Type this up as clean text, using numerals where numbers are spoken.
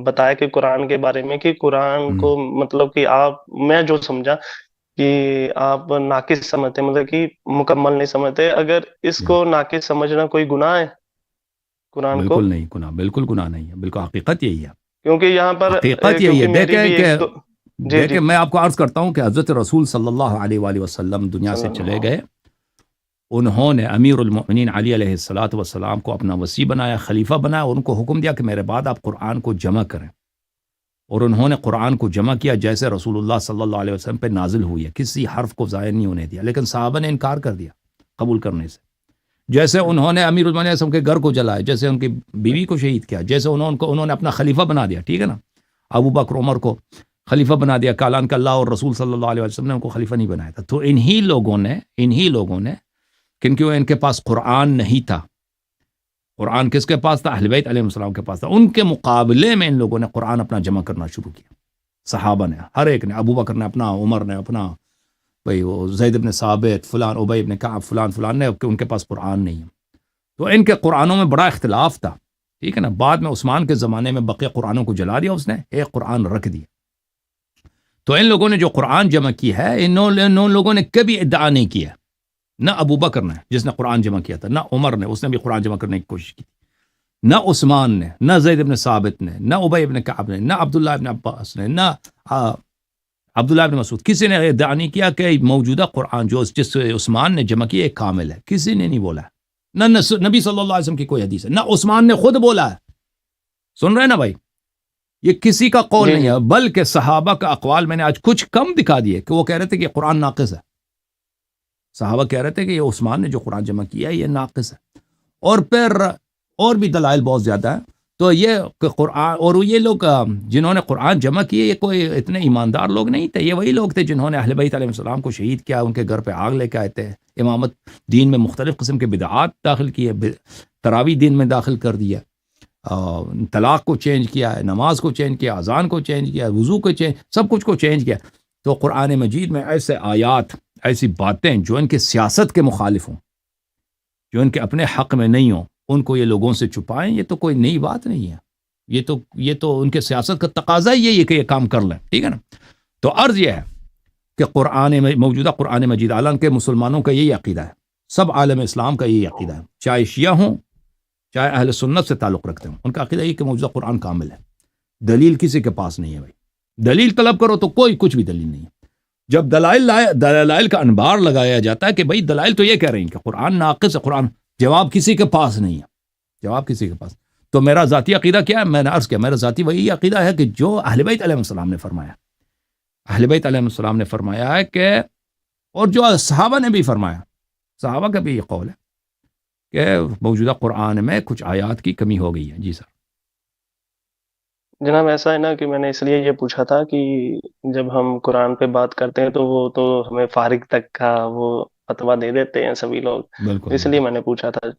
بتایا کہ قرآن کے بارے میں کہ قرآن ہم، کو مطلب کہ میں جو سمجھا کہ آپ ناقص سمجھتے ہیں، مطلب کہ مکمل نہیں سمجھتے. اگر اس یا کو ناقص سمجھنا کوئی گناہ ہے قرآن کو؟ بالکل نہیں گناہ، بالکل گناہ نہیں ہے، بالکل حقیقت یہی ہے. کیونکہ یہاں پر حقیقت یہی ہے. کیونکہ میری دیکھیں بھی کہ ایک دو. جی جی. میں آپ کو عرض کرتا ہوں کہ حضرت رسول صلی اللہ علیہ وآلہ وسلم دنیا صلی سے اللہ چلے علیہ گئے. انہوں نے امیر المؤمنین علی علیہ الصلوۃ والسلام کو اپنا وصی بنایا، خلیفہ بنایا، اور ان کو حکم دیا کہ میرے بعد آپ قرآن کو جمع کریں. اور انہوں نے قرآن کو جمع کیا جیسے رسول اللہ صلی اللہ علیہ وسلم پہ نازل ہوئی ہے، کسی حرف کو ضائع نہیں ہونے دیا. لیکن صحابہ نے انکار کر دیا قبول کرنے سے. جیسے انہوں نے امیر المؤمنین علیہ السلام کے گھر کو جلایا، جیسے ان کی بیوی کو شہید کیا، جیسے انہوں نے اپنا خلیفہ بنا دیا، ٹھیک ہے نا، ابو بکر عمر کو خلیفہ بنا دیا، کالان کہ اللہ اور رسول صلی اللہ علیہ وسلم نے ان کو خلیفہ نہیں بنایا تھا. تو انہی لوگوں نے کیونکہ ان کے پاس قرآن نہیں تھا. قرآن کس کے پاس تھا؟ اہل بیت علیہ السلام کے پاس تھا. ان کے مقابلے میں ان لوگوں نے قرآن اپنا جمع کرنا شروع کیا. صحابہ نے، ہر ایک نے، ابو بکر نے اپنا، عمر نے اپنا، بھئی وہ زید بن ثابت، فلان ابی بن کعب، فلان نے، کہ ان کے پاس قرآن نہیں ہے. تو ان کے قرآنوں میں بڑا اختلاف تھا، ٹھیک ہے نا. بعد میں عثمان کے زمانے میں بقیہ قرآنوں کو جلا دیا اس نے، ایک قرآن رکھ دیا. تو ان لوگوں نے جو قرآن جمع کی ہے، ان لوگوں نے کبھی ادعا نہیں کیا. نہ ابو بکر نے جس نے قرآن جمع کیا تھا، نہ عمر نے، اس نے بھی قرآن جمع کرنے کی کوشش کی، نہ عثمان نے، نہ زید بن ثابت نے، نہ ابی بن کعب نے، نہ عبداللہ بن عباس نے، نہ عبداللہ بن مسعود. کسی نے ادعا نہیں کیا کہ موجودہ قرآن جس عثمان نے جمع کیا ایک کامل ہے. کسی نے نہیں بولا. نہ نبی صلی اللہ علیہ وسلم کی کوئی حدیث ہے، نہ عثمان نے خود بولا ہے. سن رہے ہیں نا بھائی؟ یہ کسی کا قول جی نہیں جی. ہے، بلکہ صحابہ کا اقوال میں نے آج کچھ کم دکھا دیے کہ وہ کہہ رہے تھے کہ قرآن ناقص ہے. صحابہ کہہ رہے تھے کہ یہ عثمان نے جو قرآن جمع کیا ہے یہ ناقص ہے. اور پھر اور بھی دلائل بہت زیادہ ہیں. تو یہ کہ قرآن، اور یہ لوگ جنہوں نے قرآن جمع کیے یہ کوئی اتنے ایماندار لوگ نہیں تھے. یہ وہی لوگ تھے جنہوں نے اہل بیت علیہ السلام کو شہید کیا، ان کے گھر پہ آگ لے کے آئے تھے، امامت دین میں مختلف قسم کے بدعات داخل کیے، تراویح دین میں داخل کر دیا، طلاق کو چینج کیا ہے، نماز کو چینج کیا، اذان کو چینج کیا، وضو کو چینج، سب کچھ کو چینج کیا. تو قرآن مجید میں ایسے آیات، ایسی باتیں جو ان کے سیاست کے مخالف ہوں، جو ان کے اپنے حق میں نہیں ہوں، ان کو یہ لوگوں سے چھپائیں. یہ تو کوئی نئی بات نہیں ہے. یہ تو ان کے سیاست کا تقاضا ہی ہے کہ یہ کام کر لیں، ٹھیک ہے نا. تو عرض یہ ہے کہ موجودہ قرآن مجید، حالانکہ مسلمانوں کا یہی عقیدہ ہے، سب عالم اسلام کا یہی عقیدہ ہے، چاہے شیعہ ہوں چاہے اہل سنت سے تعلق رکھتے ہوں، ان کا عقیدہ یہ کہ موجودہ قرآن کامل ہے. دلیل کسی کے پاس نہیں ہے بھائی. دلیل طلب کرو تو کچھ بھی دلیل نہیں ہے. جب دلائل کا انبار لگایا جاتا ہے کہ بھائی دلائل تو یہ کہہ رہے ہیں کہ قرآن ناقص ہے، قرآن، جواب کسی کے پاس نہیں ہے. جواب کسی کے پاس. تو میرا ذاتی عقیدہ کیا ہے؟ میں نے عرض کیا، میرا ذاتی وہی عقیدہ ہے کہ جو اہل بیت علیہ السلام نے فرمایا، اہل بیت علیہ السلام نے فرمایا ہے کہ، اور جو صحابہ نے بھی فرمایا، صحابہ کا بھی یہ قول ہے کہ موجودہ قرآن میں کچھ آیات کی کمی ہو گئی ہے. جی سر. جناب ایسا ہے نا کہ میں نے اس لیے یہ پوچھا تھا کہ جب ہم قرآن پہ بات کرتے ہیں تو وہ تو ہمیں فارغ تک کا وہ فتویٰ دے دیتے ہیں سبھی لوگ، بالکل اس لیے بالکل. میں نے پوچھا تھا.